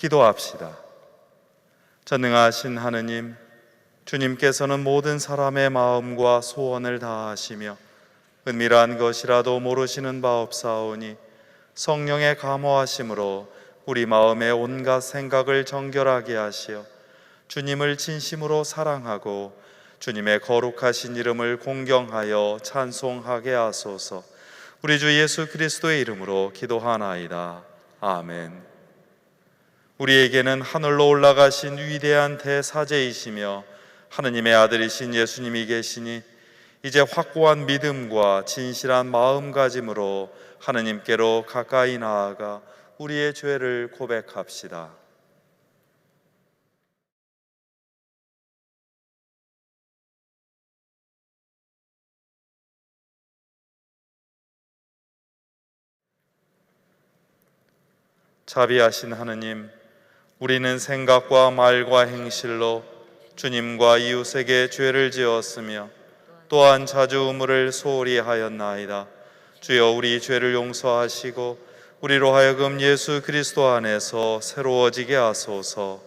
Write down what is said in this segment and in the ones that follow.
기도합시다. 전능하신 하느님, 주님께서는 모든 사람의 마음과 소원을 다하시며 은밀한 것이라도 모르시는 바 없사오니 성령의 감화하심으로 우리 마음의 온갖 생각을 정결하게 하시어 주님을 진심으로 사랑하고 주님의 거룩하신 이름을 공경하여 찬송하게 하소서. 우리 주 예수 그리스도의 이름으로 기도하나이다. 아멘. 우리에게는 하늘로 올라가신 위대한 대사제이시며 하느님의 아들이신 예수님이 계시니 이제 확고한 믿음과 진실한 마음가짐으로 하느님께로 가까이 나아가 우리의 죄를 고백합시다. 자비하신 하느님, 우리는 생각과 말과 행실로 주님과 이웃에게 죄를 지었으며 또한 자주 의무를 소홀히 하였나이다. 주여, 우리 죄를 용서하시고 우리로 하여금 예수 그리스도 안에서 새로워지게 하소서.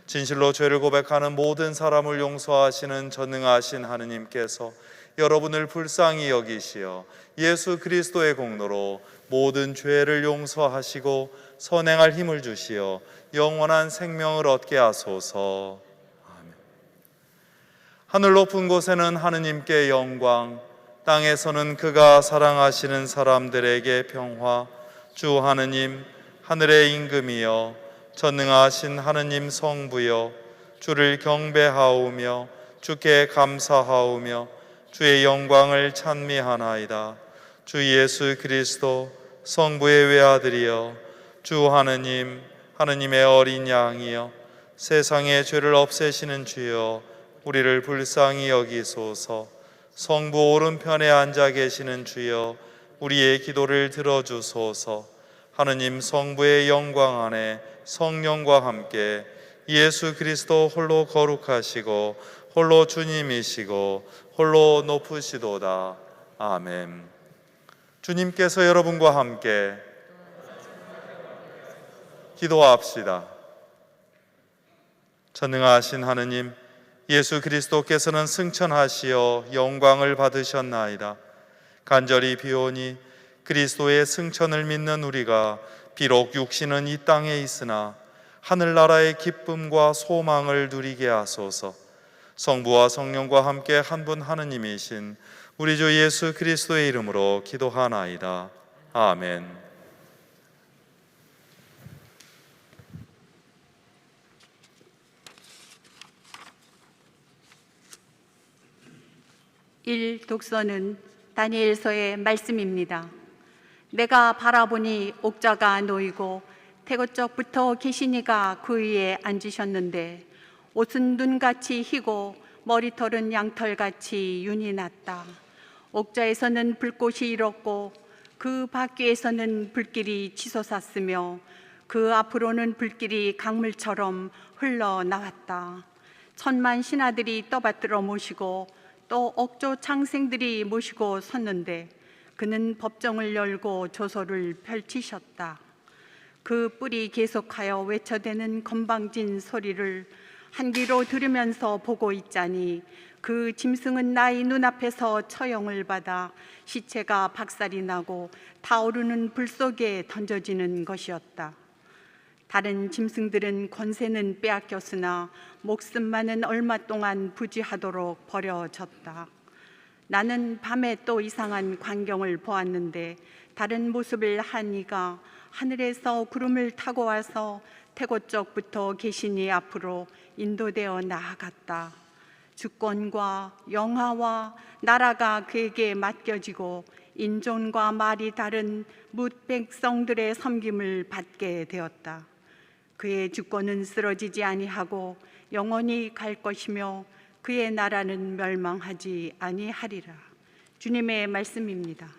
진실로 죄를 고백하는 모든 사람을 용서하시는 전능하신 하느님께서 여러분을 불쌍히 여기시어 예수 그리스도의 공로로 모든 죄를 용서하시고 선행할 힘을 주시어 영원한 생명을 얻게 하소서. 아멘. 하늘 높은 곳에는 하느님께 영광, 땅에서는 그가 사랑하시는 사람들에게 평화. 주 하느님, 하늘의 임금이여, 전능하신 하느님 성부여, 주를 경배하오며 주께 감사하오며 주의 영광을 찬미하나이다. 주 예수 그리스도 성부의 외아들이여, 주 하느님, 하느님의 어린 양이여, 세상의 죄를 없애시는 주여, 우리를 불쌍히 여기소서. 성부 오른편에 앉아 계시는 주여, 우리의 기도를 들어주소서. 하느님 성부의 영광 안에 성령과 함께 예수 그리스도 홀로 거룩하시고 홀로 주님이시고 홀로 높으시도다. 아멘. 주님께서 여러분과 함께 기도합시다. 전능하신 하느님, 예수 그리스도께서는 승천하시어 영광을 받으셨나이다. 간절히 비오니 그리스도의 승천을 믿는 우리가 비록 육신은 이 땅에 있으나 하늘나라의 기쁨과 소망을 누리게 하소서. 성부와 성령과 함께 한 분 하느님이신 우리 주 예수 그리스도의 이름으로 기도하나이다. 아멘. 독서는 다니엘서의 말씀입니다. 내가 바라보니 옥자가 놓이고 태고쪽부터 계시니가 그 위에 앉으셨는데 옷은 눈같이 희고 머리털은 양털같이 윤이 났다. 옥자에서는 불꽃이 일었고 그 밖에서는 불길이 치솟았으며 그 앞으로는 불길이 강물처럼 흘러나왔다. 천만 신하들이 떠받들어 모시고 또 억조 창생들이 모시고 섰는데 그는 법정을 열고 조서를 펼치셨다. 그 뿔이 계속하여 외쳐대는 건방진 소리를 한 귀로 들으면서 보고 있자니 그 짐승은 나의 눈앞에서 처형을 받아 시체가 박살이 나고 타오르는 불 속에 던져지는 것이었다. 다른 짐승들은 권세는 빼앗겼으나 목숨만은 얼마 동안 부지하도록 버려졌다. 나는 밤에 또 이상한 광경을 보았는데 다른 모습을 한 이가 하늘에서 구름을 타고 와서 태고쪽부터 계시니 앞으로 인도되어 나아갔다. 주권과 영화와 나라가 그에게 맡겨지고 인종과 말이 다른 뭇 백성들의 섬김을 받게 되었다. 그의 주권은 쓰러지지 아니하고 영원히 갈 것이며 그의 나라는 멸망하지 아니하리라. 주님의 말씀입니다.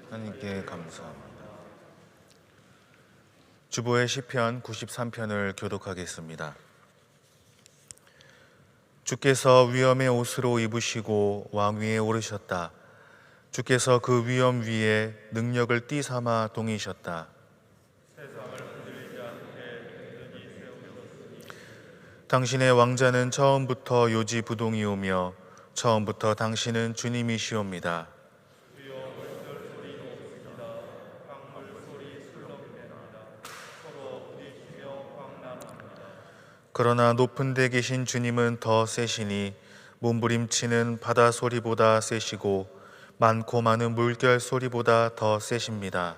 하나님께 감사합니다. 주보의 시편 93편을 교독하겠습니다. 주께서 위엄의 옷으로 입으시고 왕위에 오르셨다. 주께서 그 위엄 위에 능력을 띠삼아 동이셨다. 세상을 흔들리지 않게 당신의 왕자는 처음부터 요지부동이오며 처음부터 당신은 주님이시옵니다. 그러나 높은 데 계신 주님은 더 세시니 몸부림치는 바다 소리보다 세시고 많고 많은 물결 소리보다 더 세십니다.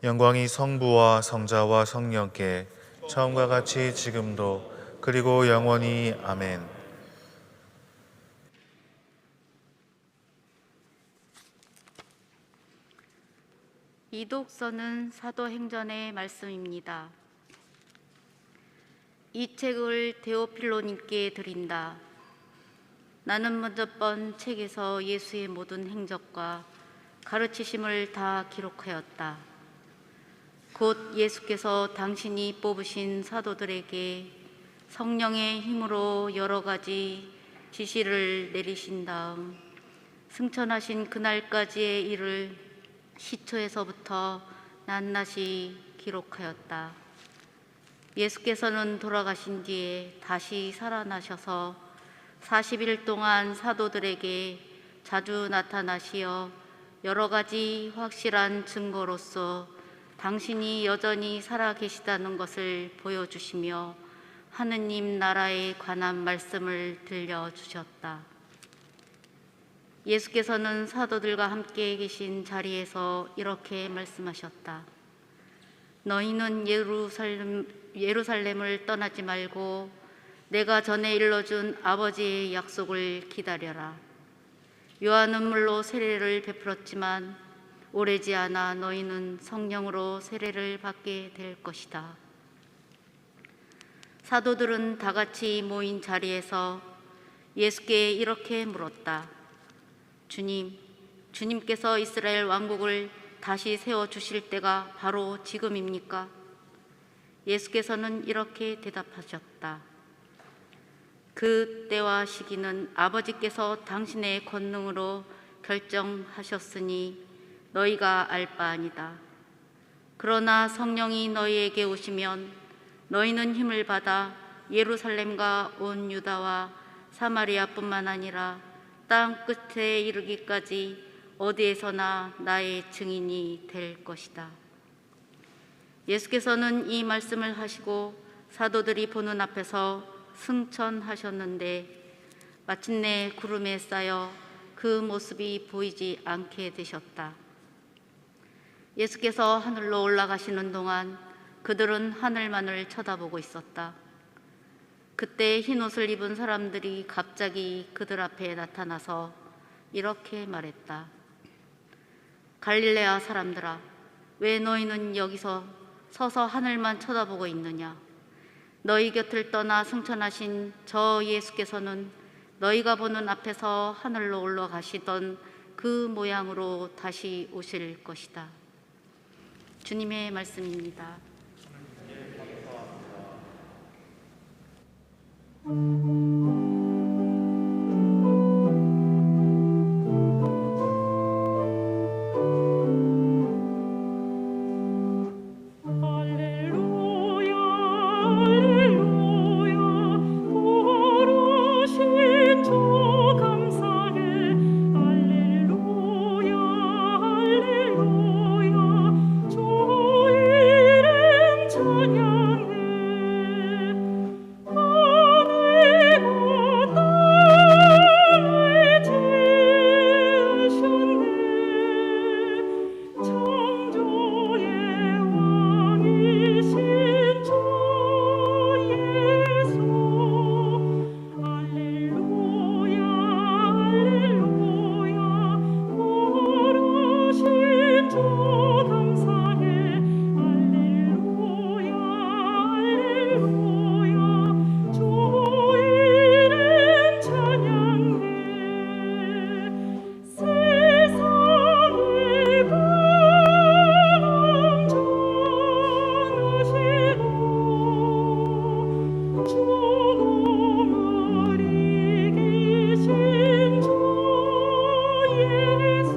영광이 성부와 성자와 성령께 처음과 같이 지금도 그리고 영원히 아멘. 이 독서는 사도행전의 말씀입니다. 이 책을 데오필로님께 드린다. 나는 먼저 번 책에서 예수의 모든 행적과 가르치심을 다 기록하였다. 곧 예수께서 당신이 뽑으신 사도들에게 성령의 힘으로 여러 가지 지시를 내리신 다음 승천하신 그날까지의 일을 시초에서부터 낱낱이 기록하였다. 예수께서는 돌아가신 뒤에 다시 살아나셔서 40일 동안 사도들에게 자주 나타나시어 여러 가지 확실한 증거로서 당신이 여전히 살아계시다는 것을 보여주시며 하느님 나라에 관한 말씀을 들려주셨다. 예수께서는 사도들과 함께 계신 자리에서 이렇게 말씀하셨다. 너희는 예루살렘을 떠나지 말고 내가 전에 일러준 아버지의 약속을 기다려라. 요한은 물로 세례를 베풀었지만 오래지 않아 너희는 성령으로 세례를 받게 될 것이다. 사도들은 다 같이 모인 자리에서 예수께 이렇게 물었다. 주님께서 이스라엘 왕국을 다시 세워주실 때가 바로 지금입니까? 예수께서는 이렇게 대답하셨다. 그 때와 시기는 아버지께서 당신의 권능으로 결정하셨으니 너희가 알 바 아니다. 그러나 성령이 너희에게 오시면 너희는 힘을 받아 예루살렘과 온 유다와 사마리아뿐만 아니라 땅 끝에 이르기까지 어디에서나 나의 증인이 될 것이다. 예수께서는 이 말씀을 하시고 사도들이 보는 앞에서 승천하셨는데 마침내 구름에 쌓여 그 모습이 보이지 않게 되셨다. 예수께서 하늘로 올라가시는 동안 그들은 하늘만을 쳐다보고 있었다. 그때 흰옷을 입은 사람들이 갑자기 그들 앞에 나타나서 이렇게 말했다. 갈릴레아 사람들아, 왜 너희는 여기서 서서 하늘만 쳐다보고 있느냐? 너희 곁을 떠나 승천하신 저 예수께서는 너희가 보는 앞에서 하늘로 올라가시던 그 모양으로 다시 오실 것이다. 주님의 말씀입니다. 예수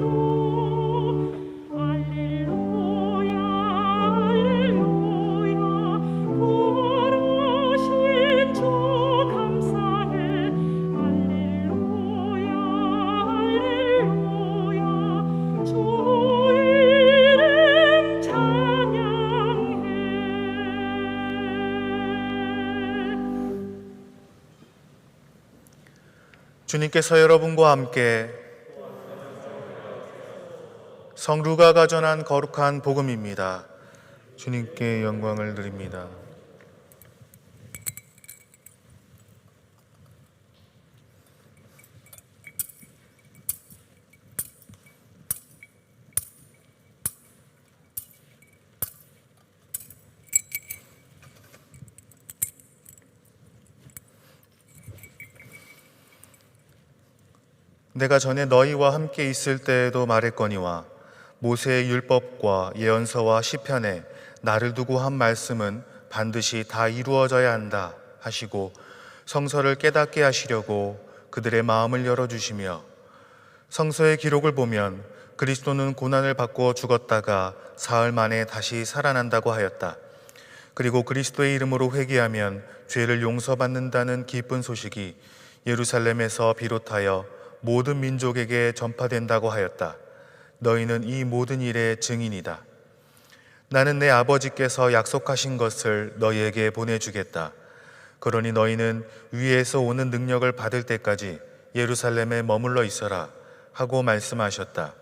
주님께서 여러분과 함께 성 루가가 전한 거룩한 복음입니다. 주님께 영광을 드립니다. 내가 전에 너희와 함께 있을 때에도 말했거니와 모세의 율법과 예언서와 시편에 나를 두고 한 말씀은 반드시 다 이루어져야 한다 하시고 성서를 깨닫게 하시려고 그들의 마음을 열어주시며 성서의 기록을 보면 그리스도는 고난을 받고 죽었다가 사흘 만에 다시 살아난다고 하였다. 그리고 그리스도의 이름으로 회개하면 죄를 용서받는다는 기쁜 소식이 예루살렘에서 비롯하여 모든 민족에게 전파된다고 하였다. 너희는 이 모든 일의 증인이다. 나는 내 아버지께서 약속하신 것을 너희에게 보내주겠다. 그러니 너희는 위에서 오는 능력을 받을 때까지 예루살렘에 머물러 있어라 하고 말씀하셨다.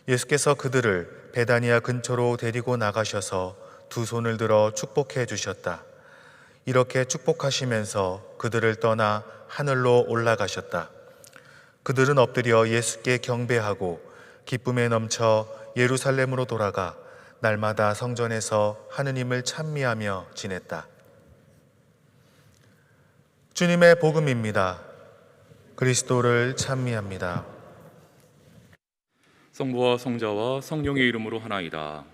예수께서 그들을 베다니아 근처로 데리고 나가셔서 두 손을 들어 축복해 주셨다. 이렇게 축복하시면서 그들을 떠나 하늘로 올라가셨다. 그들은 엎드려 예수께 경배하고 기쁨에 넘쳐 예루살렘으로 돌아가 날마다 성전에서 하느님을 찬미하며 지냈다. 주님의 복음입니다. 그리스도를 찬미합니다. 성부와 성자와 성령의 이름으로 하나이다.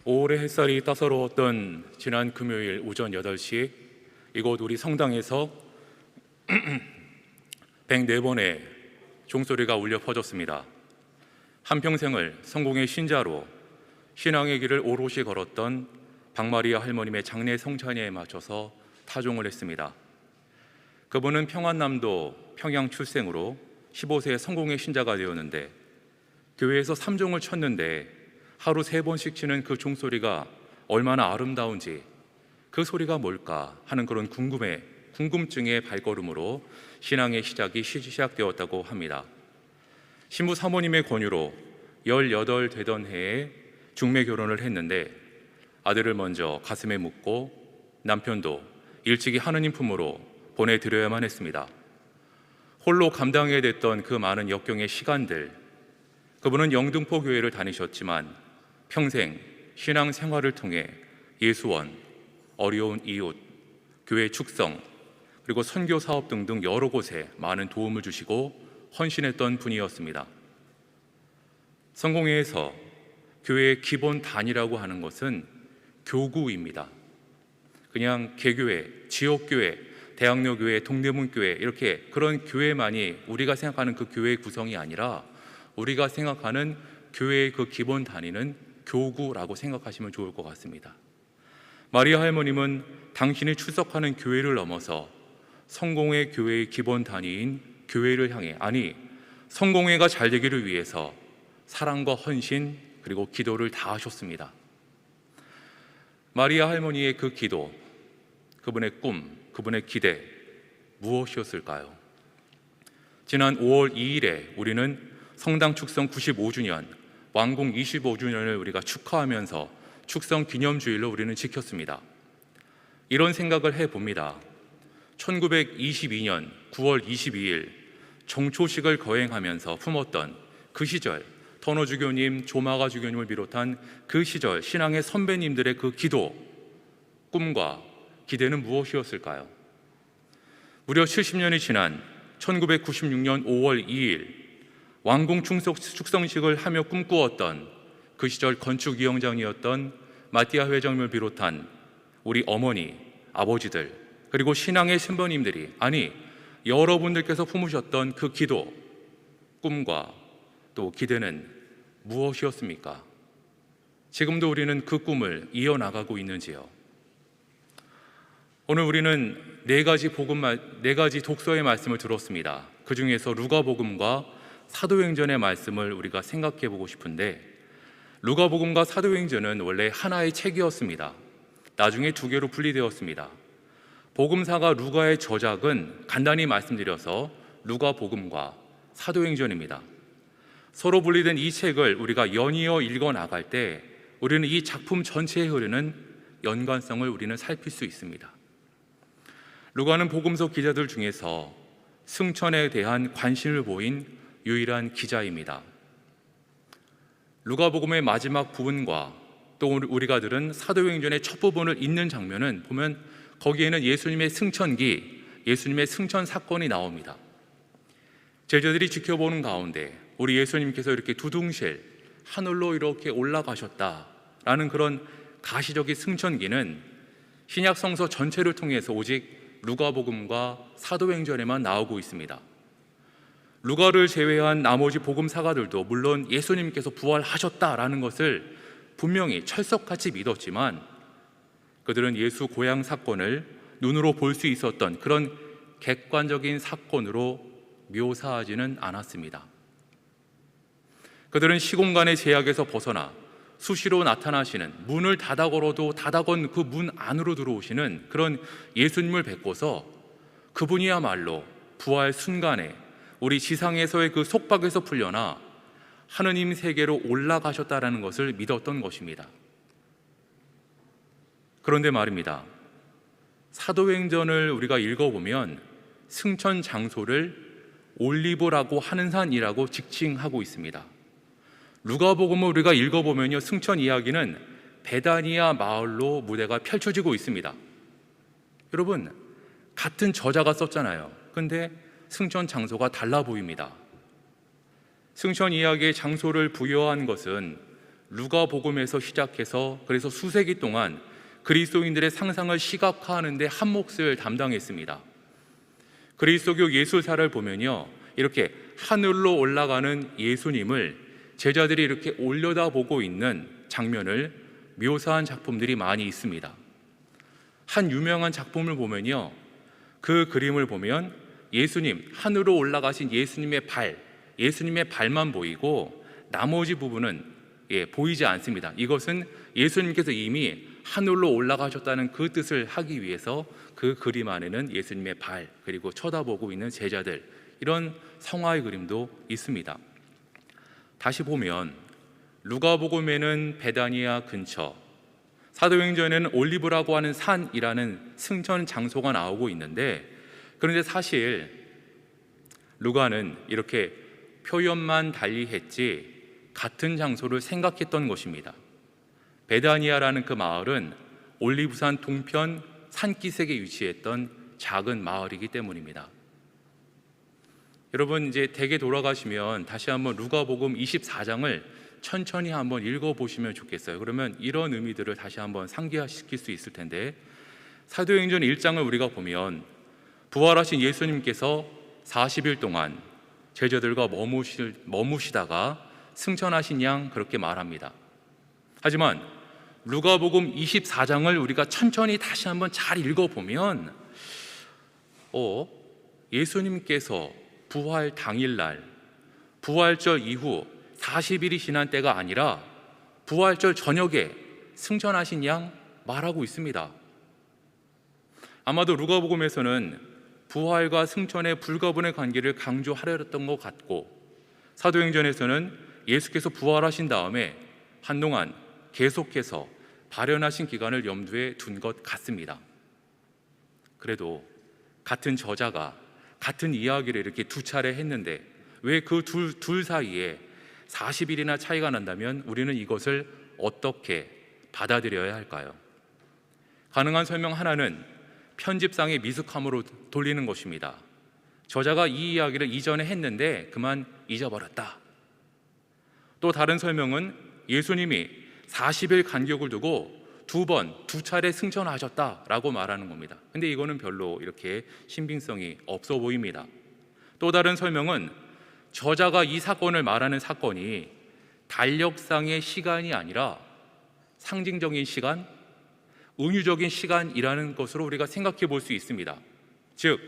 오월의 햇살이 따사로웠던 지난 금요일 오전 8시 이곳 우리 성당에서 104번의 종소리가 울려 퍼졌습니다. 한평생을 성공의 신자로 신앙의 길을 오롯이 걸었던 박마리아 할머님의 장례 성찬에 맞춰서 타종을 했습니다. 그분은 평안남도 평양 출생으로 15세에 성공의 신자가 되었는데 교회에서 3종을 쳤는데 하루 3번씩 치는 그 종소리가 얼마나 아름다운지 그 소리가 뭘까 하는 그런 궁금증의 발걸음으로 신앙의 시작이 시작되었다고 합니다. 신부 사모님의 권유로 18 되던 해에 중매 결혼을 했는데 아들을 먼저 가슴에 묻고 남편도 일찍이 하느님 품으로 보내드려야만 했습니다. 홀로 감당해야 됐던 그 많은 역경의 시간들, 그분은 영등포 교회를 다니셨지만 평생 신앙 생활을 통해 예수원, 어려운 이웃, 교회 축성, 그리고 선교 사업 등등 여러 곳에 많은 도움을 주시고 헌신했던 분이었습니다. 성공회에서 교회의 기본 단위라고 하는 것은 교구입니다. 그냥 개교회, 지역교회, 대학로교회, 동대문교회 이렇게 그런 교회만이 우리가 생각하는 그 교회의 구성이 아니라 우리가 생각하는 교회의 그 기본 단위는 교구라고 생각하시면 좋을 것 같습니다. 마리아 할머님은 당신이 출석하는 교회를 넘어서 성공회 교회의 기본 단위인 교회를 향해, 아니 성공회가 잘 되기를 위해서 사랑과 헌신 그리고 기도를 다하셨습니다. 마리아 할머니의 그 기도, 그분의 꿈, 그분의 기대 무엇이었을까요? 지난 5월 2일에 우리는 성당 축성 95주년, 완공 25주년을 우리가 축하하면서 축성 기념주일로 우리는 지켰습니다. 이런 생각을 해봅니다. 1922년 9월 22일 정초식을 거행하면서 품었던 그 시절 터너 주교님, 조마가 주교님을 비롯한 그 시절 신앙의 선배님들의 그 기도, 꿈과 기대는 무엇이었을까요? 무려 70년이 지난 1996년 5월 2일 완공 축성식을 하며 꿈꾸었던 그 시절 건축위원장이었던 마띠아 회장님을 비롯한 우리 어머니, 아버지들 그리고 신앙의 신부님들이, 아니 여러분들께서 품으셨던 그 기도, 꿈과 또 기대는 무엇이었습니까? 지금도 우리는 그 꿈을 이어나가고 있는지요? 오늘 우리는 네 가지 독서의 말씀을 들었습니다. 그 중에서 루가복음과 사도행전의 말씀을 우리가 생각해 보고 싶은데, 루가복음과 사도행전은 원래 하나의 책이었습니다. 나중에 두 개로 분리되었습니다. 복음사가 루가의 저작은 간단히 말씀드려서 루가복음과 사도행전입니다. 서로 분리된 이 책을 우리가 연이어 읽어 나갈 때 우리는 이 작품 전체에 흐르는 연관성을 우리는 살필 수 있습니다. 루가는 복음서 기자들 중에서 승천에 대한 관심을 보인 유일한 기자입니다. 루가복음의 마지막 부분과 또 우리가 들은 사도행전의 첫 부분을 읽는 장면은 보면 거기에는 예수님의 승천기, 예수님의 승천 사건이 나옵니다. 제자들이 지켜보는 가운데 우리 예수님께서 이렇게 두둥실 하늘로 이렇게 올라가셨다라는 그런 가시적인 승천기는 신약 성서 전체를 통해서 오직 루가복음과 사도행전에만 나오고 있습니다. 루가를 제외한 나머지 복음사가들도 물론 예수님께서 부활하셨다라는 것을 분명히 철석같이 믿었지만 그들은 예수 고향 사건을 눈으로 볼 수 있었던 그런 객관적인 사건으로 묘사하지는 않았습니다. 그들은 시공간의 제약에서 벗어나 수시로 나타나시는, 문을 닫아 걸어도 닫아 건 그 문 안으로 들어오시는 그런 예수님을 뵙고서 그분이야말로 부활 순간에 우리 지상에서의 그 속박에서 풀려나 하느님 세계로 올라가셨다라는 것을 믿었던 것입니다. 그런데 말입니다, 사도행전을 우리가 읽어보면 승천 장소를 올리브라고 하는 산이라고 지칭하고 있습니다. 루가복음을 우리가 읽어보면요, 승천 이야기는 베다니아 마을로 무대가 펼쳐지고 있습니다. 여러분, 같은 저자가 썼잖아요. 근데 승천 장소가 달라 보입니다. 승천 이야기의 장소를 부여한 것은 루가복음에서 시작해서 그래서 수세기 동안 그리스도인들의 상상을 시각화하는 데 한 몫을 담당했습니다. 그리스도교 예술사를 보면요, 이렇게 하늘로 올라가는 예수님을 제자들이 이렇게 올려다보고 있는 장면을 묘사한 작품들이 많이 있습니다. 한 유명한 작품을 보면요, 그 그림을 보면 예수님, 하늘로 올라가신 예수님의 발만 보이고 나머지 부분은 보이지 않습니다. 이것은 예수님께서 이미 하늘로 올라가셨다는 그 뜻을 하기 위해서 그 그림 안에는 예수님의 발, 그리고 쳐다보고 있는 제자들, 이런 성화의 그림도 있습니다. 다시 보면 루가복음에는 베다니아 근처, 사도행전에는 올리브라고 하는 산이라는 승천 장소가 나오고 있는데, 그런데 사실 루가는 이렇게 표현만 달리했지 같은 장소를 생각했던 것입니다. 베다니아라는 그 마을은 올리브산 동편 산기슭에 위치했던 작은 마을이기 때문입니다. 여러분, 이제 댁에 돌아가시면 다시 한번 루가복음 24장을 천천히 한번 읽어보시면 좋겠어요. 그러면 이런 의미들을 다시 한번 상기시킬 수 있을 텐데, 사도행전 1장을 우리가 보면 부활하신 예수님께서 40일 동안 제자들과 머무시다가 승천하신 양 그렇게 말합니다. 하지만 루가복음 24장을 우리가 천천히 다시 한번 잘 읽어보면 예수님께서 부활 당일날, 부활절 이후 40일이 지난 때가 아니라 부활절 저녁에 승천하신 양 말하고 있습니다. 아마도 루가복음에서는 부활과 승천의 불가분의 관계를 강조하려던 것 같고, 사도행전에서는 예수께서 부활하신 다음에 한동안 계속해서 발현하신 기간을 염두에 둔 것 같습니다. 그래도 같은 저자가 같은 이야기를 이렇게 두 차례 했는데 왜 그 둘 사이에 40일이나 차이가 난다면 우리는 이것을 어떻게 받아들여야 할까요? 가능한 설명 하나는 편집상의 미숙함으로 돌리는 것입니다. 저자가 이 이야기를 이전에 했는데 그만 잊어버렸다. 또 다른 설명은 예수님이 40일 간격을 두고 두 차례 승천하셨다라고 말하는 겁니다. 근데 이거는 별로 이렇게 신빙성이 없어 보입니다. 또 다른 설명은 저자가 이 사건을 말하는 사건이 달력상의 시간이 아니라 상징적인 시간, 은유적인 시간이라는 것으로 우리가 생각해 볼 수 있습니다. 즉,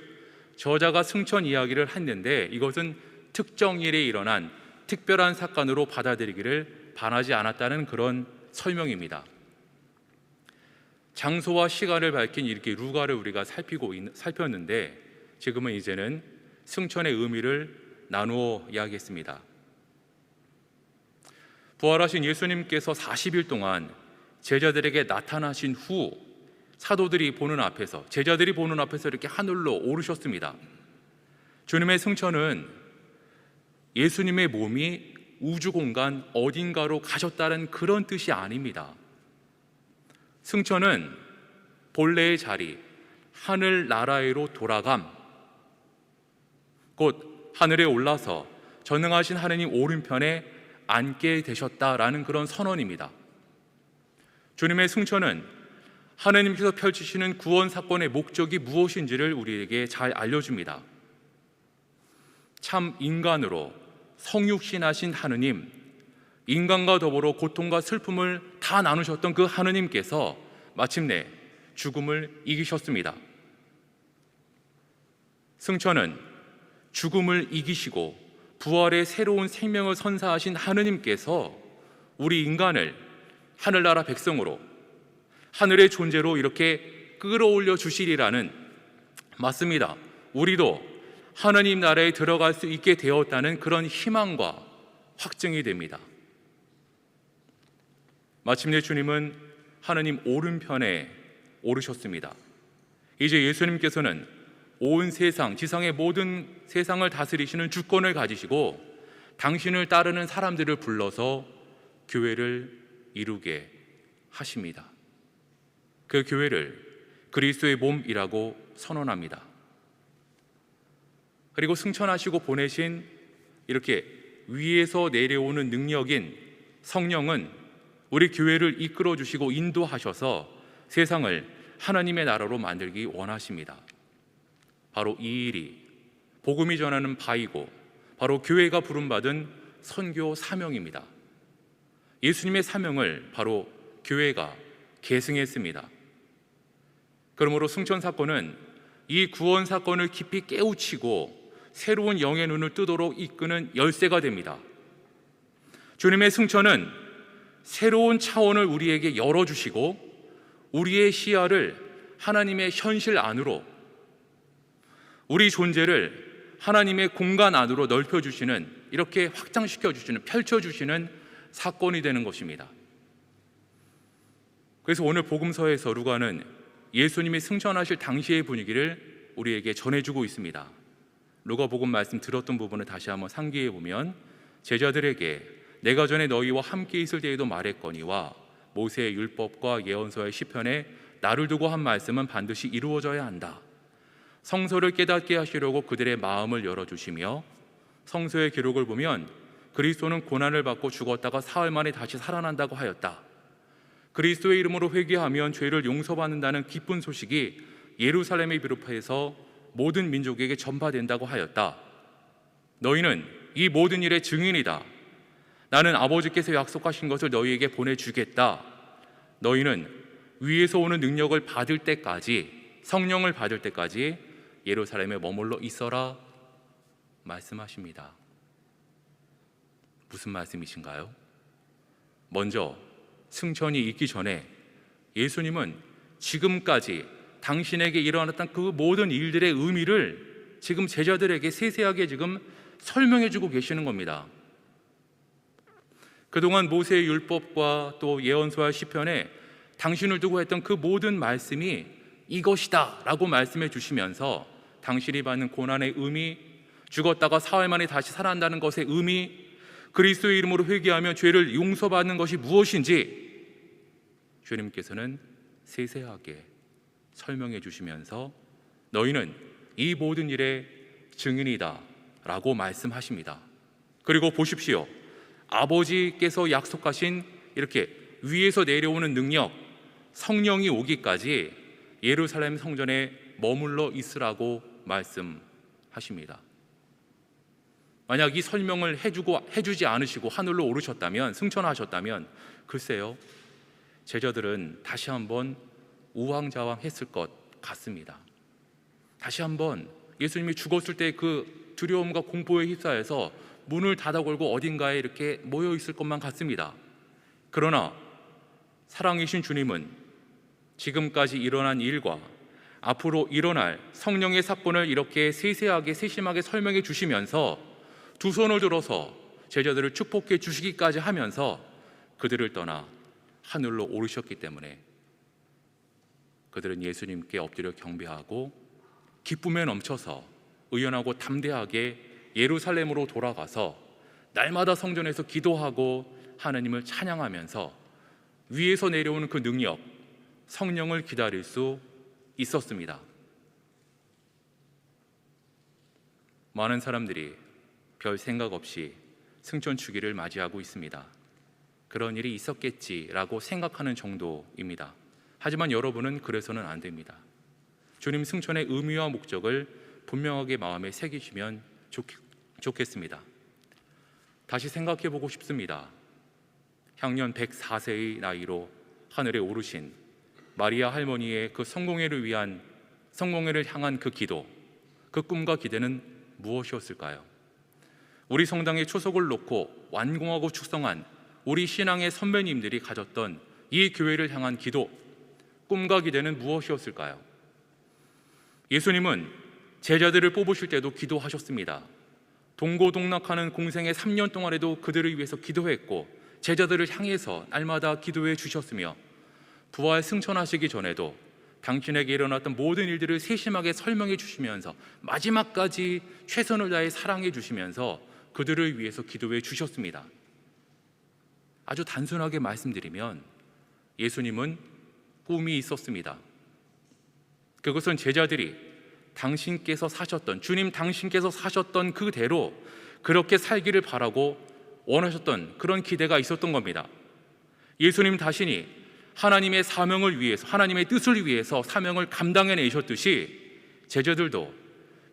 저자가 승천 이야기를 했는데 이것은 특정일에 일어난 특별한 사건으로 받아들이기를 바라지 않았다는 그런 설명입니다. 장소와 시간을 밝힌 이렇게 루가를 우리가 살폈는데 지금은 이제는 승천의 의미를 나누어 이야기했습니다. 부활하신 예수님께서 40일 동안 제자들에게 나타나신 후 제자들이 보는 앞에서 이렇게 하늘로 오르셨습니다. 주님의 승천은 예수님의 몸이 우주 공간 어딘가로 가셨다는 그런 뜻이 아닙니다. 승천은 본래의 자리, 하늘 나라로 돌아감, 곧 하늘에 올라서 전능하신 하느님 오른편에 앉게 되셨다라는 그런 선언입니다. 주님의 승천은 하느님께서 펼치시는 구원 사건의 목적이 무엇인지를 우리에게 잘 알려줍니다. 참 인간으로 성육신하신 하느님, 인간과 더불어 고통과 슬픔을 다 나누셨던 그 하느님께서 마침내 죽음을 이기셨습니다. 승천은 죽음을 이기시고 부활의 새로운 생명을 선사하신 하느님께서 우리 인간을 하늘나라 백성으로, 하늘의 존재로 이렇게 끌어올려 주시리라는, 맞습니다, 우리도 하나님 나라에 들어갈 수 있게 되었다는 그런 희망과 확증이 됩니다. 마침내 주님은 하나님 오른편에 오르셨습니다. 이제 예수님께서는 온 세상, 지상의 모든 세상을 다스리시는 주권을 가지시고 당신을 따르는 사람들을 불러서 교회를 이루게 하십니다. 그 교회를 그리스도의 몸이라고 선언합니다. 그리고 승천하시고 보내신 이렇게 위에서 내려오는 능력인 성령은 우리 교회를 이끌어 주시고 인도하셔서 세상을 하나님의 나라로 만들기 원하십니다. 바로 이 일이 복음이 전하는 바이고 바로 교회가 부름받은 선교 사명입니다. 예수님의 사명을 바로 교회가 계승했습니다. 그러므로 승천 사건은 이 구원 사건을 깊이 깨우치고 새로운 영의 눈을 뜨도록 이끄는 열쇠가 됩니다. 주님의 승천은 새로운 차원을 우리에게 열어주시고 우리의 시야를 하나님의 현실 안으로, 우리 존재를 하나님의 공간 안으로 넓혀주시는, 이렇게 확장시켜주시는, 펼쳐주시는 사건이 되는 것입니다. 그래서 오늘 복음서에서 루가는 예수님이 승천하실 당시의 분위기를 우리에게 전해주고 있습니다. 루가복음 말씀 들었던 부분을 다시 한번 상기해 보면, 제자들에게 내가 전에 너희와 함께 있을 때에도 말했거니와 모세의 율법과 예언서의 시편에 나를 두고 한 말씀은 반드시 이루어져야 한다. 성서를 깨닫게 하시려고 그들의 마음을 열어주시며, 성서의 기록을 보면 그리스도는 고난을 받고 죽었다가 사흘 만에 다시 살아난다고 하였다. 그리스도의 이름으로 회개하면 죄를 용서받는다는 기쁜 소식이 예루살렘에 비롯해서 모든 민족에게 전파된다고 하였다. 너희는 이 모든 일의 증인이다. 나는 아버지께서 약속하신 것을 너희에게 보내주겠다. 너희는 위에서 오는 능력을 받을 때까지, 성령을 받을 때까지 예루살렘에 머물러 있어라 말씀하십니다. 무슨 말씀이신가요? 먼저 승천이 있기 전에 예수님은 지금까지 당신에게 일어났던 그 모든 일들의 의미를 지금 제자들에게 세세하게 지금 설명해 주고 계시는 겁니다. 그동안 모세의 율법과 또 예언서와 시편에 당신을 두고 했던 그 모든 말씀이 이것이다 라고 말씀해 주시면서 당신이 받는 고난의 의미, 죽었다가 사흘 만에 다시 살아난다는 것의 의미, 그리스도의 이름으로 회개하며 죄를 용서받는 것이 무엇인지 주님께서는 세세하게 설명해 주시면서 너희는 이 모든 일의 증인이다 라고 말씀하십니다. 그리고 보십시오, 아버지께서 약속하신 이렇게 위에서 내려오는 능력, 성령이 오기까지 예루살렘 성전에 머물러 있으라고 말씀하십니다. 만약 이 설명을 해주지 않으시고 하늘로 오르셨다면, 승천하셨다면 글쎄요, 제자들은 다시 한번 우왕좌왕했을 것 같습니다. 다시 한번 예수님이 죽었을 때 그 두려움과 공포에 휩싸여서 문을 닫아 걸고 어딘가에 이렇게 모여 있을 것만 같습니다. 그러나 사랑이신 주님은 지금까지 일어난 일과 앞으로 일어날 성령의 사건을 이렇게 세세하게 세심하게 설명해 주시면서 두 손을 들어서 제자들을 축복해 주시기까지 하면서 그들을 떠나 하늘로 오르셨기 때문에 그들은 예수님께 엎드려 경배하고 기쁨에 넘쳐서 의연하고 담대하게 예루살렘으로 돌아가서 날마다 성전에서 기도하고 하나님을 찬양하면서 위에서 내려오는 그 능력, 성령을 기다릴 수 있었습니다. 많은 사람들이 별 생각 없이 승천 주기를 맞이하고 있습니다. 그런 일이 있었겠지라고 생각하는 정도입니다. 하지만 여러분은 그래서는 안 됩니다. 주님 승천의 의미와 목적을 분명하게 마음에 새기시면 좋겠습니다. 다시 생각해 보고 싶습니다. 향년 104세의 나이로 하늘에 오르신 마리아 할머니의 그 성공회를 향한 그 기도, 그 꿈과 기대는 무엇이었을까요? 우리 성당의 초석을 놓고 완공하고 축성한 우리 신앙의 선배님들이 가졌던 이 교회를 향한 기도, 꿈과 기대는 무엇이었을까요? 예수님은 제자들을 뽑으실 때도 기도하셨습니다. 동고동락하는 공생의 3년 동안에도 그들을 위해서 기도했고 제자들을 향해서 날마다 기도해 주셨으며 부활 승천하시기 전에도 당신에게 일어났던 모든 일들을 세심하게 설명해 주시면서 마지막까지 최선을 다해 사랑해 주시면서 그들을 위해서 기도해 주셨습니다. 아주 단순하게 말씀드리면 예수님은 꿈이 있었습니다. 그것은 제자들이 당신께서 사셨던, 주님 당신께서 사셨던 그대로 그렇게 살기를 바라고 원하셨던 그런 기대가 있었던 겁니다. 예수님 자신이 하나님의 사명을 위해서, 하나님의 뜻을 위해서 사명을 감당해내셨듯이 제자들도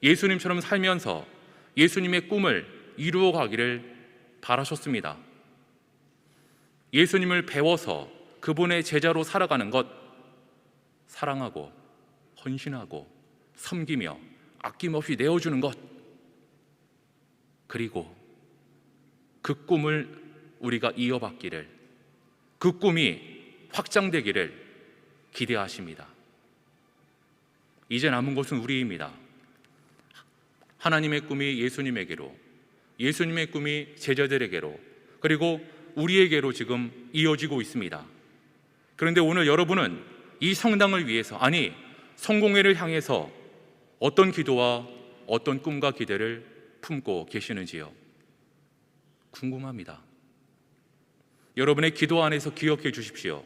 예수님처럼 살면서 예수님의 꿈을 이루어 가기를 바라셨습니다. 예수님을 배워서 그분의 제자로 살아가는 것, 사랑하고 헌신하고 섬기며 아낌없이 내어주는 것, 그리고 그 꿈을 우리가 이어받기를, 그 꿈이 확장되기를 기대하십니다. 이제 남은 것은 우리입니다. 하나님의 꿈이 예수님에게로, 예수님의 꿈이 제자들에게로, 그리고 우리에게로 지금 이어지고 있습니다. 그런데 오늘 여러분은 이 성당을 위해서, 아니 성공회를 향해서 어떤 기도와 어떤 꿈과 기대를 품고 계시는지요? 궁금합니다. 여러분의 기도 안에서 기억해 주십시오.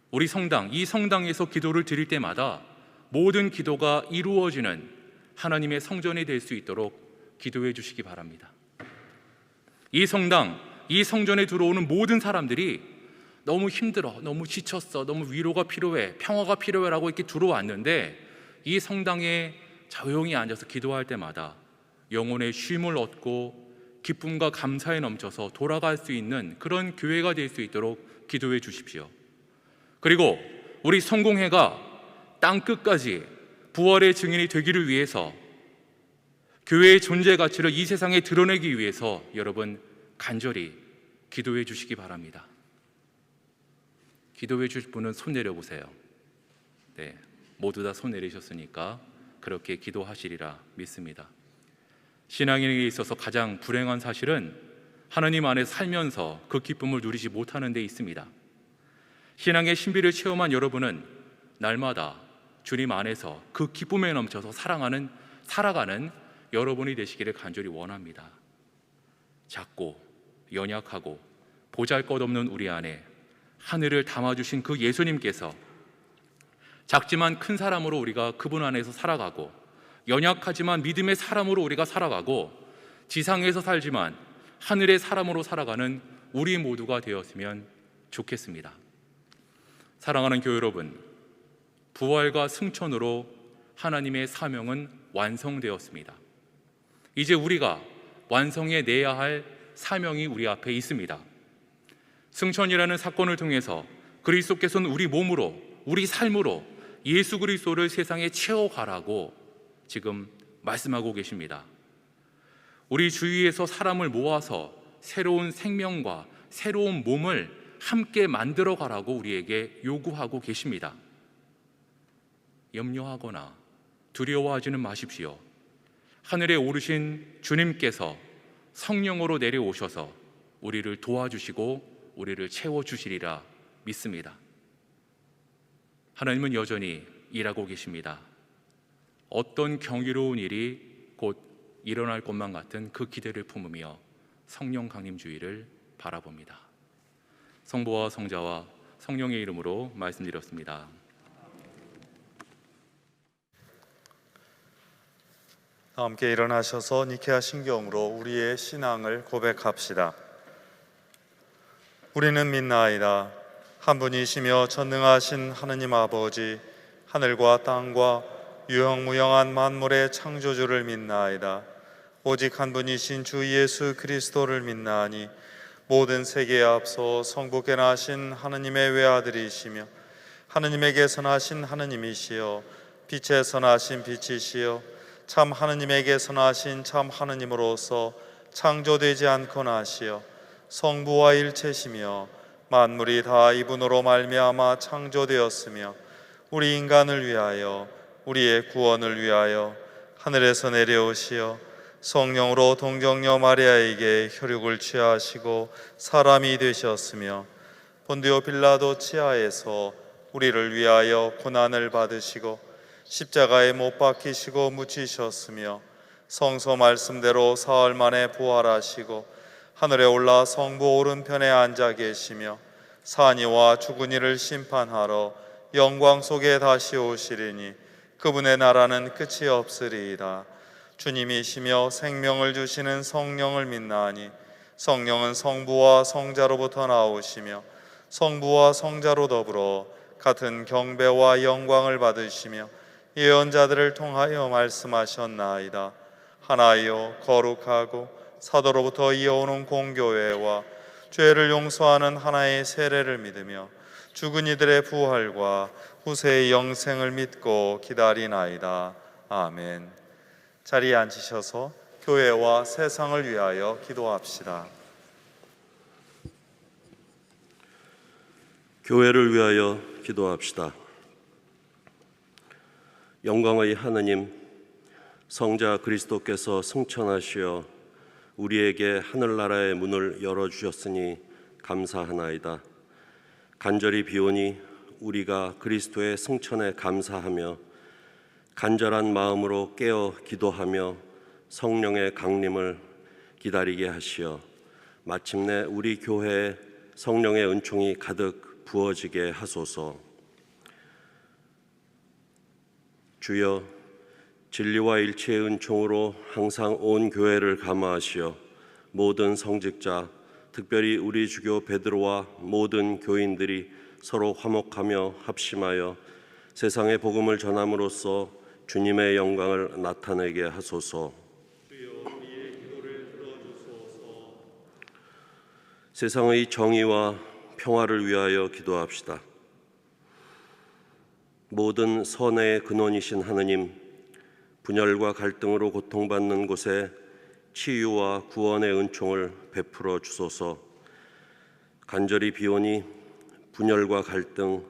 우리 성당, 이 성당에서 기도를 드릴 때마다 모든 기도가 이루어지는 하나님의 성전이 될 수 있도록 기도해 주시기 바랍니다. 이 성당, 이 성전에 들어오는 모든 사람들이 너무 힘들어, 너무 지쳤어, 너무 위로가 필요해, 평화가 필요해라고 이렇게 들어왔는데 이 성당에 조용히 앉아서 기도할 때마다 영혼의 쉼을 얻고 기쁨과 감사에 넘쳐서 돌아갈 수 있는 그런 교회가 될 수 있도록 기도해 주십시오. 그리고 우리 성공회가 땅끝까지 부활의 증인이 되기를 위해서, 교회의 존재 가치를 이 세상에 드러내기 위해서 여러분 간절히 기도해 주시기 바랍니다. 기도해 주실 분은 손 내려보세요. 네, 모두 다 손 내리셨으니까 그렇게 기도하시리라 믿습니다. 신앙인에게 있어서 가장 불행한 사실은 하나님 안에 살면서 그 기쁨을 누리지 못하는 데 있습니다. 신앙의 신비를 체험한 여러분은 날마다 주님 안에서 그 기쁨에 넘쳐서 살아가는 여러분이 되시기를 간절히 원합니다. 작고 연약하고 보잘것없는 우리 안에 하늘을 담아주신 그 예수님께서 작지만 큰 사람으로 우리가 그분 안에서 살아가고, 연약하지만 믿음의 사람으로 우리가 살아가고, 지상에서 살지만 하늘의 사람으로 살아가는 우리 모두가 되었으면 좋겠습니다. 사랑하는 교회 여러분, 부활과 승천으로 하나님의 사명은 완성되었습니다. 이제 우리가 완성해내야 할 사명이 우리 앞에 있습니다. 승천이라는 사건을 통해서 그리스도께서는 우리 몸으로, 우리 삶으로 예수 그리스도를 세상에 채워가라고 지금 말씀하고 계십니다. 우리 주위에서 사람을 모아서 새로운 생명과 새로운 몸을 함께 만들어 가라고 우리에게 요구하고 계십니다. 염려하거나 두려워하지는 마십시오. 하늘에 오르신 주님께서 성령으로 내려오셔서 우리를 도와주시고 우리를 채워주시리라 믿습니다. 하나님은 여전히 일하고 계십니다. 어떤 경이로운 일이 곧 일어날 것만 같은 그 기대를 품으며 성령 강림주의를 바라봅니다. 성부와 성자와 성령의 이름으로 말씀드렸습니다. 함께 일어나셔서 니케아 신경으로 우리의 신앙을 고백합시다. 우리는 믿나이다. 한 분이시며 전능하신 하느님 아버지, 하늘과 땅과 유형무형한 만물의 창조주를 믿나이다. 오직 한 분이신 주 예수 그리스도를 믿나니 모든 세계에 앞서 성부께 나신 하느님의 외아들이시며 하느님에게서 나신 하느님이시여 빛에서 나신 빛이시여 참 하느님에게서 나신 참 하느님으로서 창조되지 않고 나시어 성부와 일체시며 만물이 다 이분으로 말미암아 창조되었으며 우리 인간을 위하여 우리의 구원을 위하여 하늘에서 내려오시어 성령으로 동정녀 마리아에게 혈육을 취하시고 사람이 되셨으며 본디오 빌라도 치하에서 우리를 위하여 고난을 받으시고 십자가에 못 박히시고 묻히셨으며 성서 말씀대로 사흘 만에 부활하시고 하늘에 올라 성부 오른편에 앉아 계시며 산이와 죽은 이를 심판하러 영광 속에 다시 오시리니 그분의 나라는 끝이 없으리이다. 주님이시며 생명을 주시는 성령을 믿나니 성령은 성부와 성자로부터 나오시며 성부와 성자로 더불어 같은 경배와 영광을 받으시며 예언자들을 통하여 말씀하셨나이다. 하나여 거룩하고 사도로부터 이어오는 공교회와 죄를 용서하는 하나의 세례를 믿으며 죽은 이들의 부활과 후세의 영생을 믿고 기다리나이다. 아멘. 자리에 앉으셔서 교회와 세상을 위하여 기도합시다. 교회를 위하여 기도합시다. 영광의 하느님, 성자 그리스도께서 승천하시어 우리에게 하늘나라의 문을 열어주셨으니 감사하나이다. 간절히 비오니 우리가 그리스도의 승천에 감사하며 간절한 마음으로 깨어 기도하며 성령의 강림을 기다리게 하시어 마침내 우리 교회에 성령의 은총이 가득 부어지게 하소서. 주여, 진리와 일체의 은총으로 항상 온 교회를 감화하시어 모든 성직자, 특별히 우리 주교 베드로와 모든 교인들이 서로 화목하며 합심하여 세상의 복음을 전함으로써 주님의 영광을 나타내게 하소서. 세상의 정의와 평화를 위하여 기도합시다. 모든 선의 근원이신 하느님, 분열과 갈등으로 고통받는 곳에 치유와 구원의 은총을 베풀어 주소서. 간절히 비오니 분열과 갈등,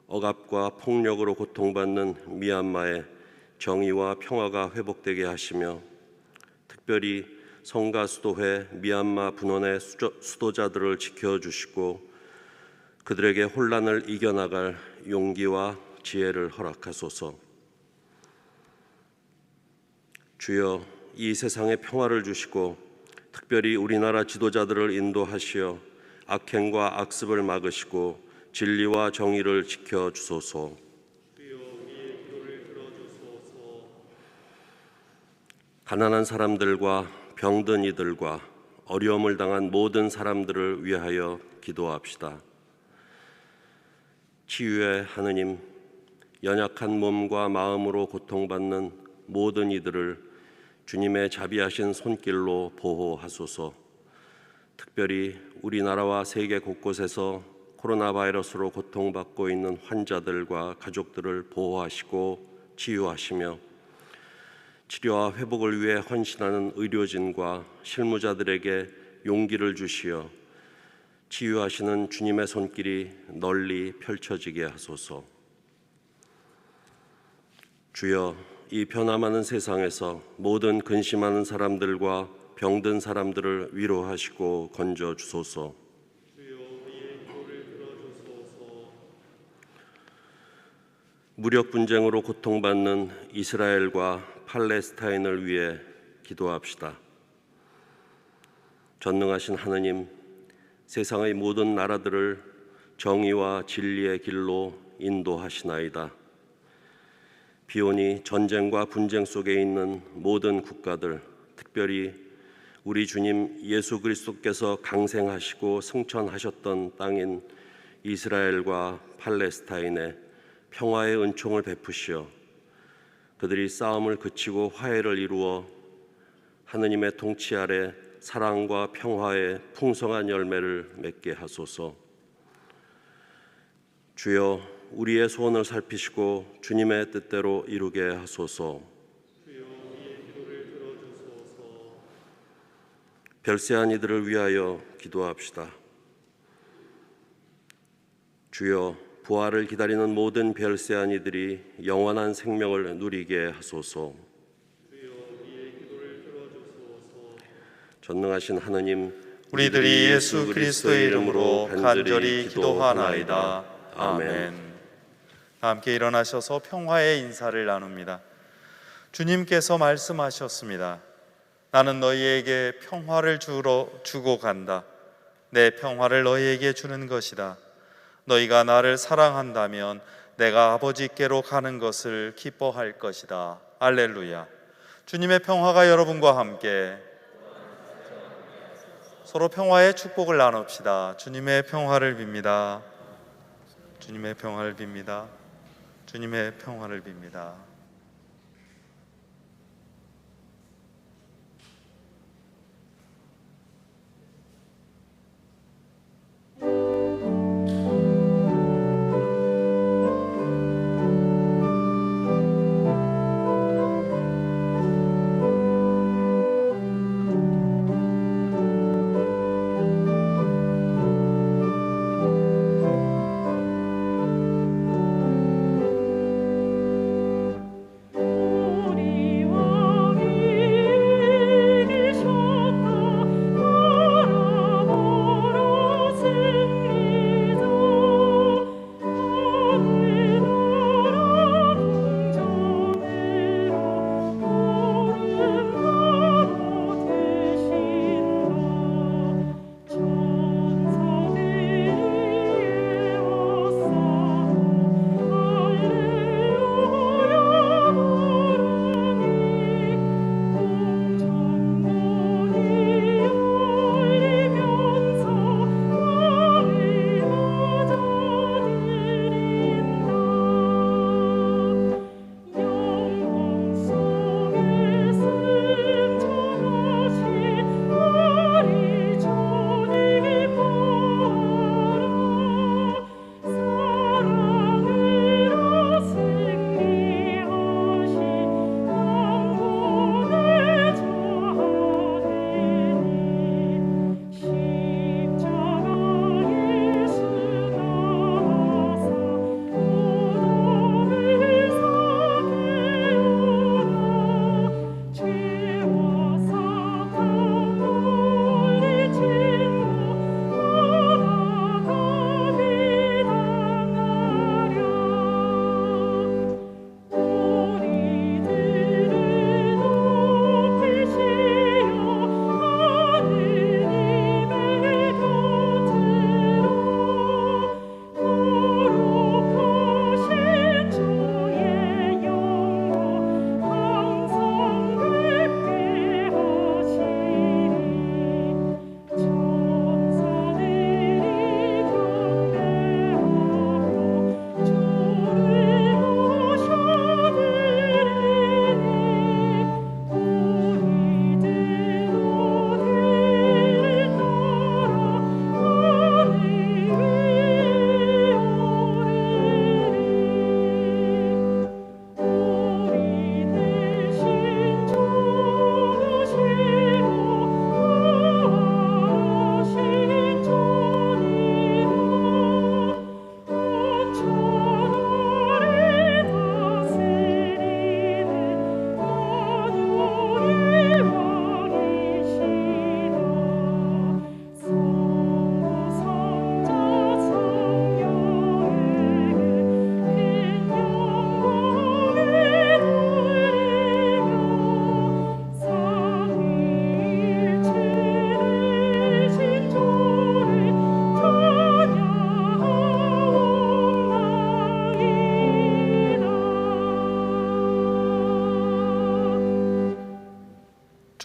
억압과 폭력으로 고통받는 미얀마에 정의와 평화가 회복되게 하시며 특별히 성가수도회 미얀마 분원의 수도자들을 지켜주시고 그들에게 혼란을 이겨나갈 용기와 지혜를 허락하소서. 주여, 이 세상에 평화를 주시고 특별히 우리나라 지도자들을 인도하시어 악행과 악습을 막으시고 진리와 정의를 지켜주소서. 가난한 사람들과 병든 이들과 어려움을 당한 모든 사람들을 위하여 기도합시다. 치유의 하느님, 연약한 몸과 마음으로 고통받는 모든 이들을 주님의 자비하신 손길로 보호하소서. 특별히 우리나라와 세계 곳곳에서 코로나 바이러스로 고통받고 있는 환자들과 가족들을 보호하시고 치유하시며 치료와 회복을 위해 헌신하는 의료진과 실무자들에게 용기를 주시어 치유하시는 주님의 손길이 널리 펼쳐지게 하소서. 주여, 이 변함하는 세상에서 모든 근심하는 사람들과 병든 사람들을 위로하시고 건져 주소서. 무력 분쟁으로 고통받는 이스라엘과 팔레스타인을 위해 기도합시다. 전능하신 하느님, 세상의 모든 나라들을 정의와 진리의 길로 인도하시나이다. 비오니 전쟁과 분쟁 속에 있는 모든 국가들, 특별히 우리 주님 예수 그리스도께서 강생하시고 승천하셨던 땅인 이스라엘과 팔레스타인에 평화의 은총을 베푸시어 그들이 싸움을 그치고 화해를 이루어 하느님의 통치 아래 사랑과 평화의 풍성한 열매를 맺게 하소서. 주여, 우리의 소원을 살피시고 주님의 뜻대로 이루게 하소서. 별세한 이들을 위하여 기도합시다. 주여, 부활을 기다리는 모든 별세한 이들이 영원한 생명을 누리게 하소서. 전능하신 하느님, 우리들이 예수 그리스도의 이름으로 간절히 기도하나이다. 아멘. 함께 일어나셔서 평화의 인사를 나눕니다. 주님께서 말씀하셨습니다. 나는 너희에게 평화를 주고 간다. 내 평화를 너희에게 주는 것이다. 너희가 나를 사랑한다면 내가 아버지께로 가는 것을 기뻐할 것이다. 할렐루야. 주님의 평화가 여러분과 함께. 서로 평화의 축복을 나눕시다. 주님의 평화를 빕니다. 주님의 평화를 빕니다. 주님의 평화를 빕니다.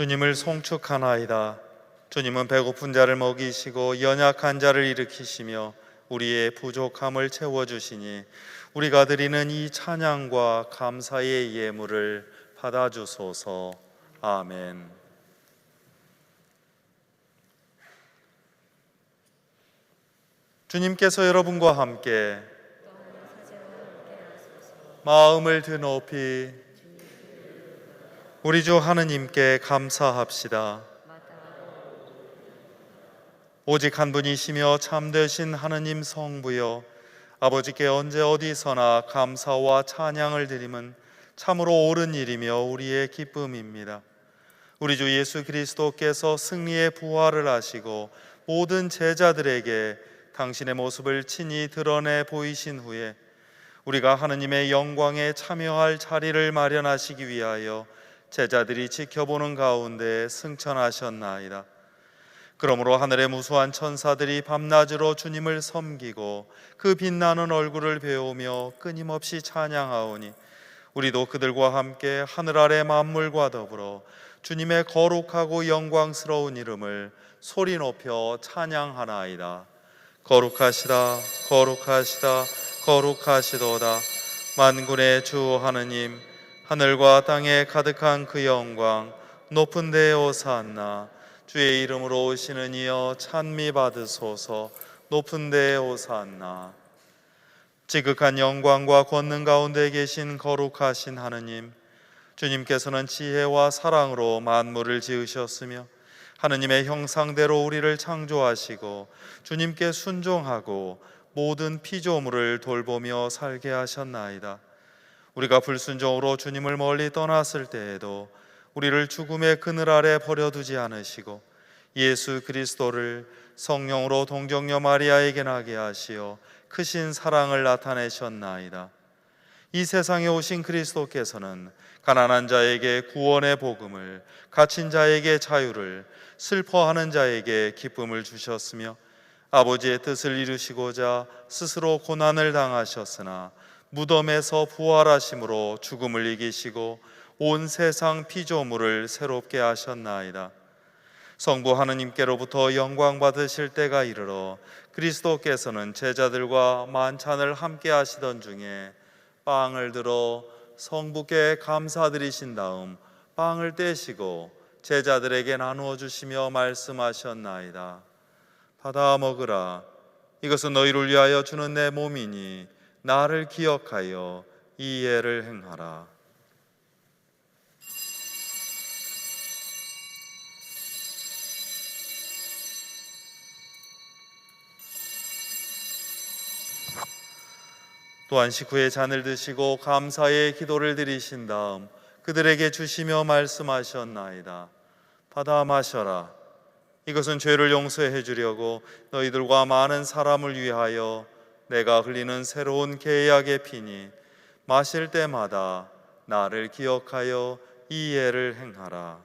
주님을 송축하나이다. 주님은 배고픈 자를 먹이시고 연약한 자를 일으키시며 우리의 부족함을 채워주시니 우리가 드리는 이 찬양과 감사의 예물을 받아주소서. 아멘. 주님께서 여러분과 함께 마음을 드높이 우리 주 하느님께 감사합시다. 오직 한 분이시며 참되신 하느님 성부여, 아버지께 언제 어디서나 감사와 찬양을 드림은 참으로 옳은 일이며 우리의 기쁨입니다. 우리 주 예수 그리스도께서 승리의 부활을 하시고 모든 제자들에게 당신의 모습을 친히 드러내 보이신 후에 우리가 하느님의 영광에 참여할 자리를 마련하시기 위하여 제자들이 지켜보는 가운데 승천하셨나이다. 그러므로 하늘의 무수한 천사들이 밤낮으로 주님을 섬기고 그 빛나는 얼굴을 배우며 끊임없이 찬양하오니 우리도 그들과 함께 하늘 아래 만물과 더불어 주님의 거룩하고 영광스러운 이름을 소리 높여 찬양하나이다. 거룩하시다, 거룩하시다, 거룩하시도다. 만군의 주 하느님, 하늘과 땅에 가득한 그 영광, 높은 데에 오사나. 주의 이름으로 오시는 이여 찬미 받으소서. 높은 데에 오사나. 지극한 영광과 권능 가운데 계신 거룩하신 하느님, 주님께서는 지혜와 사랑으로 만물을 지으셨으며 하느님의 형상대로 우리를 창조하시고 주님께 순종하고 모든 피조물을 돌보며 살게 하셨나이다. 우리가 불순종으로 주님을 멀리 떠났을 때에도 우리를 죽음의 그늘 아래 버려두지 않으시고 예수 그리스도를 성령으로 동정녀 마리아에게 나게 하시어 크신 사랑을 나타내셨나이다. 이 세상에 오신 그리스도께서는 가난한 자에게 구원의 복음을, 갇힌 자에게 자유를, 슬퍼하는 자에게 기쁨을 주셨으며 아버지의 뜻을 이루시고자 스스로 고난을 당하셨으나 무덤에서 부활하심으로 죽음을 이기시고 온 세상 피조물을 새롭게 하셨나이다. 성부 하느님께로부터 영광 받으실 때가 이르러 그리스도께서는 제자들과 만찬을 함께 하시던 중에 빵을 들어 성부께 감사드리신 다음 빵을 떼시고 제자들에게 나누어 주시며 말씀하셨나이다. 받아 먹으라. 이것은 너희를 위하여 주는 내 몸이니 나를 기억하여 이 예를 행하라. 또한 식후에 잔을 드시고 감사의 기도를 드리신 다음 그들에게 주시며 말씀하셨나이다. 받아 마셔라. 이것은 죄를 용서해 주려고 너희들과 많은 사람을 위하여 내가 흘리는 새로운 계약의 피니 마실 때마다 나를 기억하여 이 예를 행하라.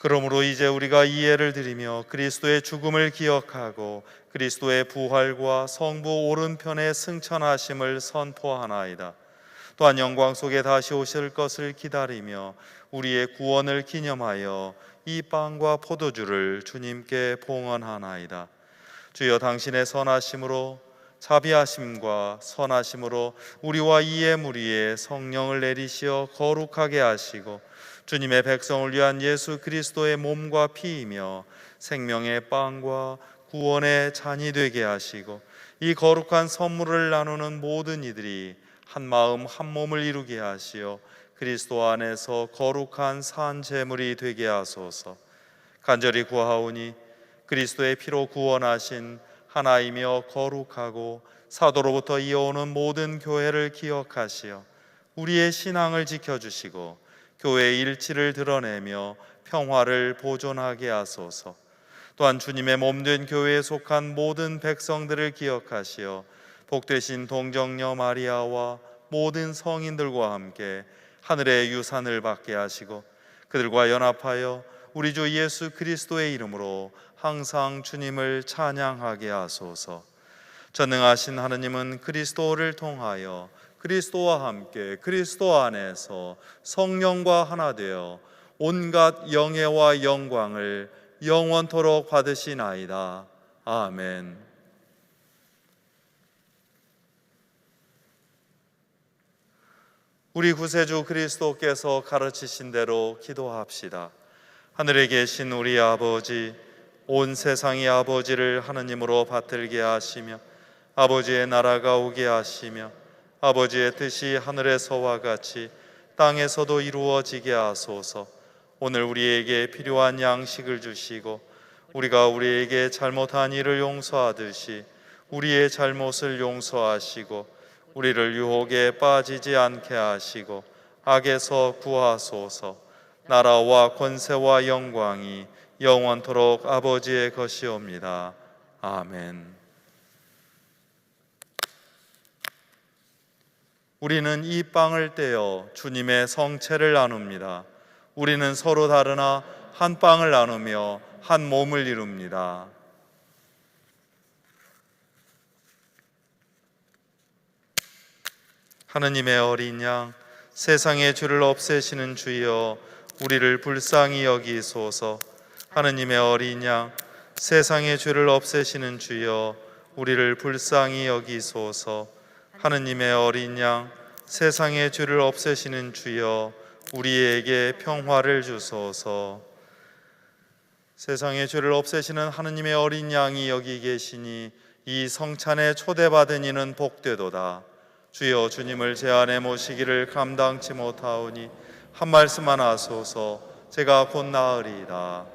그러므로 이제 우리가 이 예를 드리며 그리스도의 죽음을 기억하고 그리스도의 부활과 성부 오른편에 승천하심을 선포하나이다. 또한 영광 속에 다시 오실 것을 기다리며 우리의 구원을 기념하여 이 빵과 포도주를 주님께 봉헌하나이다. 주여, 당신의 선하심으로 자비하심과 선하심으로 우리와 이의 무리에 성령을 내리시어 거룩하게 하시고 주님의 백성을 위한 예수 그리스도의 몸과 피이며 생명의 빵과 구원의 잔이 되게 하시고 이 거룩한 선물을 나누는 모든 이들이 한 마음 한 몸을 이루게 하시어 그리스도 안에서 거룩한 산 제물이 되게 하소서. 간절히 구하오니 그리스도의 피로 구원하신 하나이며 거룩하고 사도로부터 이어오는 모든 교회를 기억하시어 우리의 신앙을 지켜주시고 교회의 일치를 드러내며 평화를 보존하게 하소서. 또한 주님의 몸된 교회에 속한 모든 백성들을 기억하시어 복되신 동정녀 마리아와 모든 성인들과 함께 하늘의 유산을 받게 하시고 그들과 연합하여 우리 주 예수 그리스도의 이름으로 항상 주님을 찬양하게 하소서. 전능하신 하느님은 그리스도를 통하여 그리스도와 함께 그리스도 안에서 성령과 하나 되어 온갖 영예와 영광을 영원토록 받으시나이다. 아멘. 우리 구세주 그리스도께서 가르치신 대로 기도합시다. 하늘에 계신 우리 아버지, 온 세상의 아버지를 하느님으로 받들게 하시며 아버지의 나라가 오게 하시며 아버지의 뜻이 하늘에서와 같이 땅에서도 이루어지게 하소서. 오늘 우리에게 필요한 양식을 주시고 우리가 우리에게 잘못한 일을 용서하듯이 우리의 잘못을 용서하시고 우리를 유혹에 빠지지 않게 하시고 악에서 구하소서. 나라와 권세와 영광이 영원토록 아버지의 것이옵니다. 아멘. 우리는 이 빵을 떼어 주님의 성체를 나눕니다. 우리는 서로 다르나 한 빵을 나누며 한 몸을 이룹니다. 하느님의 어린 양, 세상의 죄를 없애시는 주여, 우리를 불쌍히 여기소서. 하느님의 어린 양, 세상의 죄를 없애시는 주여, 우리를 불쌍히 여기소서. 하느님의 어린 양, 세상의 죄를 없애시는 주여, 우리에게 평화를 주소서. 세상의 죄를 없애시는 하느님의 어린 양이 여기 계시니 이 성찬에 초대받은 이는 복되도다. 주여, 주님을 제 안에 모시기를 감당치 못하오니 한 말씀만 하소서. 제가 곧 나으리이다.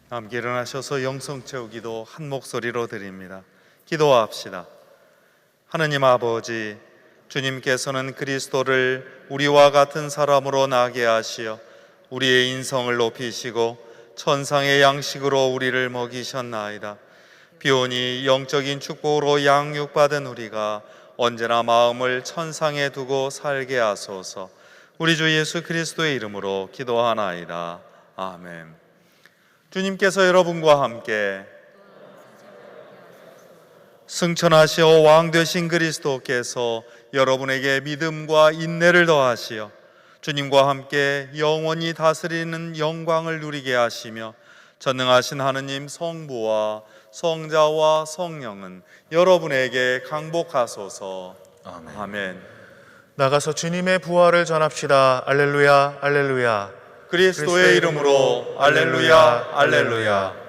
함께 일어나셔서 영성 채우기도 한 목소리로 드립니다. 기도합시다. 하느님 아버지, 주님께서는 그리스도를 우리와 같은 사람으로 나게 하시어 우리의 인성을 높이시고 천상의 양식으로 우리를 먹이셨나이다. 비오니 영적인 축복으로 양육받은 우리가 언제나 마음을 천상에 두고 살게 하소서. 우리 주 예수 그리스도의 이름으로 기도하나이다. 아멘. 주님께서 여러분과 함께 승천하시어 왕 되신 그리스도께서 여러분에게 믿음과 인내를 더하시어 주님과 함께 영원히 다스리는 영광을 누리게 하시며 전능하신 하느님 성부와 성자와 성령은 여러분에게 강복하소서. 아멘. 나가서 주님의 부활을 전합시다. 알렐루야, 알렐루야. 그리스도의 이름으로 알렐루야, 알렐루야.